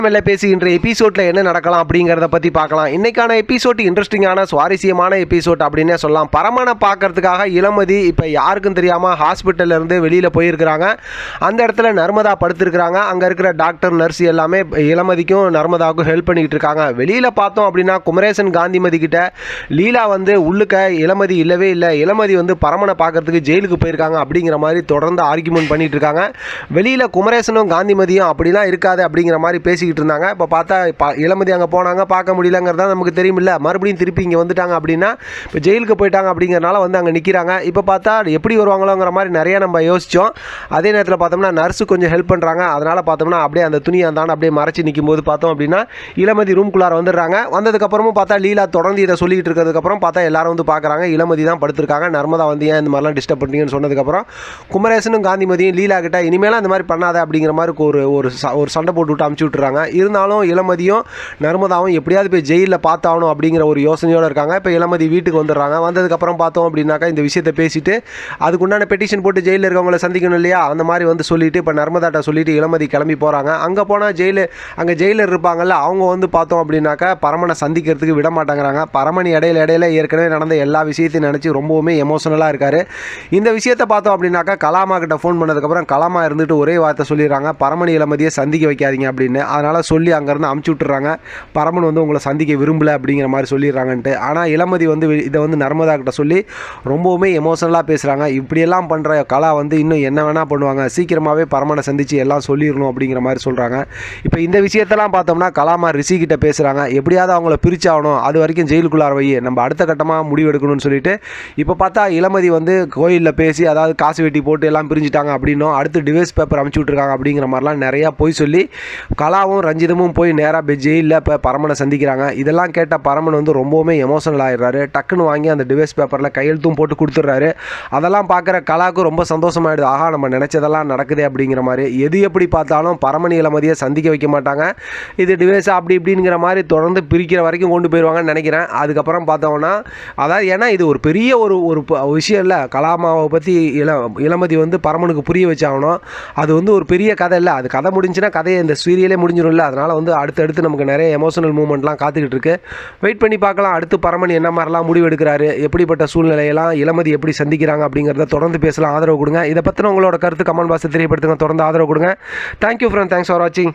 பேசுகின்ற எபிசோட்ல என்ன நடக்கலாம் அப்படிங்கிறத பற்றி பார்க்கலாம். இன்னைக்கான எபிசோட் இன்ட்ரெஸ்டிங்கான சுவாரஸ்யமான எபிசோட் அப்படின்னே சொல்லலாம். பரமனை பார்க்கறதுக்காக இளமதி இப்போ யாருக்கும் தெரியாமல் ஹாஸ்பிட்டல்ல இருந்து வெளியில் போயிருக்கிறாங்க. அந்த இடத்துல நர்மதா படுத்திருக்கிறாங்க. அங்கே இருக்கிற டாக்டர் நர்ஸ் எல்லாமே இளமதிக்கும் நர்மதாவுக்கும் ஹெல்ப் பண்ணிக்கிட்டு இருக்காங்க. வெளியில் பார்த்தோம் அப்படின்னா குமரேசன் காந்திமதி கிட்ட லீலா வந்து உள்ளுக்க இளமதி இல்லவே இல்லை, இளமதி வந்து பரமனை பார்க்கறதுக்கு ஜெயிலுக்கு போயிருக்காங்க அப்படிங்கிற மாதிரி தொடர்ந்து ஆர்கியூமெண்ட் பண்ணிட்டு இருக்காங்க. வெளியில் குமரேசனும் காந்திமதியும் அப்படிலாம் இருக்காது அப்படிங்கிற மாதிரி பேசிக்கிட்டு இருந்தாங்க. இப்போ பார்த்தா இளமதி அங்கே போனாங்க, பார்க்க முடியலங்கிறதா நமக்கு தெரியும் இல்லை. மறுபடியும் திருப்பி இங்கே வந்துட்டாங்க அப்படின்னா இப்போ ஜெயிலுக்கு போயிட்டாங்க அப்படிங்கிறனால வந்து அங்கே நிற்கிறாங்க. இப்போ பார்த்தா எப்படி வருவாங்களோங்கிற மாதிரி நிறைய நம்ம யோசித்தோம். அதே நேரத்தில் பார்த்தோம்னா நர்ஸு கொஞ்சம் ஹெல்ப் பண்ணுறாங்க. அதனால் பார்த்தோம்னா அப்படியே அந்த துணியை அந்தாண்ட அப்படியே மறைச்சி நிற்கும் போது பார்த்தோம் அப்படின்னா இளமதி ரூம்குள்ளார வந்துடுறாங்க. வந்ததுக்கப்புறமும் பார்த்தா லீலா தொடர்ந்து இதை சொல்லிட்டு இருக்கிறதுக்கப்புறம் பார்த்தா எல்லாரும் வந்து பார்க்குறாங்க. இளமதி தான் படுத்திருக்காங்க. நர்மதா வந்து ஏன் இந்த மாதிரிலாம் டிஸ்டர்ப் பண்ணுறீங்கன்னு சொன்னதுக்கப்புறம் குமரேசனும் காந்திமதியும் லீலா கிட்ட இனிமேலாம் இந்த மாதிரி பண்ணாத அப்படிங்கிற மாதிரி ஒரு சண்டை போட்டு விட்டு அமுச்சு விட்டுறாங்க. இருந்தாலும் இளமதியும் நர்மதாவும் எப்படியாவது போய் ஜெயிலில் பார்த்தாகணும் அப்படிங்கிற ஒரு யோசனையோடு இருக்காங்க. இப்போ இளமதி வீட்டுக்கு வந்துடுறாங்க. வந்ததுக்கப்புறம் பார்த்தோம் அப்படின்னாக்கா இந்த விஷயத்தை பேசிட்டு அதுக்குண்டான பெட்டிஷன் போட்டு ஜெயிலில் இருக்கவங்களை சந்திக்கணும் இல்லையா, அந்த மாதிரி வந்து சொல்லிட்டு இப்போ நர்மதாட்ட சொல்லிட்டு இளமதி கிளம்பி போகிறாங்க. அங்கே போனால் அங்கே ஜெயிலர் இருப்பாங்கல்ல, அவங்க வந்து பார்த்தோம் அப்படின்னாக்கா பரமனை சந்திக்கிறதுக்கு விட மாட்டேங்கிறாங்க. பரமன் இடையில ஏற்கனவே நடந்த எல்லா விஷயத்தையும் நினச்சி ரொம்பவுமே எமோஷனலாக இருக்கார். இந்த விஷயத்தை பார்த்தோம் அப்படின்னாக்கா கலாமா கிட்ட ஃபோன் பண்ணதுக்கப்புறம் கலாமா இருந்துட்டு ஒரே வார்த்தை சொல்லிடுறாங்க, பரமன் இளமதியை சந்திக்க வைக்காதீங்க அப்படின்னு. அதனால் சொல்லி அங்கேருந்து அமுச்சு விட்டுறாங்க. பரமன் வந்து உங்களை சந்திக்க விரும்பலை அப்படிங்கிற மாதிரி சொல்லிடுறாங்கன்ட்டு. ஆனால் இளமதி வந்து இதை வந்து நர்மதா கிட்ட சொல்லி ரொம்பவுமே எமோஷனலாக பேசுகிறாங்க. இப்படியெல்லாம் பண்ணுற கலா வந்து இன்னும் என்ன வேணால் பண்ணுவாங்க, சீக்கிரமாகவே பரமனை சந்தித்து எல்லாம் சொல்லிடணும் அப்படிங்கிற மாதிரி சொல்கிறாங்க. இப்போ இந்த விஷயத்தெல்லாம் பார்த்தோம்னா கலாமா ரிஷி கிட்ட பேசுகிறாங்க. எப்படியாவது அவங்கள பிரிச்சாகணும், அது வரைக்கும் ஜெயிலுக்குள்ளார வை, நம்ம அடுத்த கட்டமாக முடிவெடுக்கணும்னு சொல்லிட்டு இப்போ பார்த்தா இளமதி வந்து கோயிலில் பேசி அதாவது காசு வெட்டி போட்டு எல்லாம் பிரிஞ்சுட்டாங்க அப்படின்னும் அடுத்து டிவைஸ் பேப்பர் அமுச்சு விட்ருக்காங்க அப்படிங்கிற மாதிரிலாம் நிறையா போய் சொல்லி கலாவும் ரஞ்சிதமும் போய் நேராக ஜெயிலில் இப்போ பரமனை சந்திக்கிறாங்க. இதெல்லாம் கேட்ட பரமன் வந்து ரொம்பவுமே எமோஷனல் ஆகிடுறாரு. டக்குன்னு வாங்கி அந்த டிவைஸ் பேப்பரில் கையெழுத்தும் போட்டு கொடுத்துட்றாரு. அதெல்லாம் பார்க்குற கலாவுக்கு ரொம்ப சந்தோஷமாயிடுது. ஆஹா, நம்ம நினச்சதெல்லாம் நடக்குது அப்படிங்கிற மாதிரி. எது எப்படி பார்த்தாலும் பரமன் இளமதியை சந்திக்க வைக்க மாட்டாங்க. இது டிவைஸாக அப்படி இப்படிங்கிற மாதிரி தொடர்ந்து பிரிக்கிற வரைக்கும் கொண்டு போயிடுவாங்கன்னு நினைக்கிறேன். அதுக்கப்புறம் பார்த்தோம்னா அதாவது ஏன்னா இது ஒரு பெரிய ஒரு விஷயம் இல்லை. கலாமாவை பற்றி இளமதி வந்து பரமனுக்கு புரிய வச்சாகணும். அது வந்து ஒரு பெரிய கதை இல்லை. அது கதை முடிஞ்சுன்னா கதையை இந்த சீரியலே முடிஞ்சிடும் இல்லை. அதனால் வந்து அடுத்தடுத்து நமக்கு நிறைய எமோஷனல் மூமெண்ட்லாம் காத்துக்கிட்டு இருக்கு. வெயிட் பண்ணி பார்க்கலாம். அடுத்து பரமன் என்ன மாதிரிலாம் முடிவு எடுக்கிறாரு, எப்படிப்பட்ட சூழ்நிலையெல்லாம் இளமதி எப்படி சந்திக்கிறாங்க அப்படிங்கிறத தொடர்ந்து பேசலாம். ஆதரவு கொடுங்க. இதை பற்றின உங்களோட கருத்து கமெண்ட் பாக்ஸில் தெரியப்படுத்துங்க. தொடர்ந்து ஆதரவு கொடுங்க. தேங்க்யூ ஃப்ரெண்ட், தேங்க்ஸ் ஃபார் வாட்சிங்.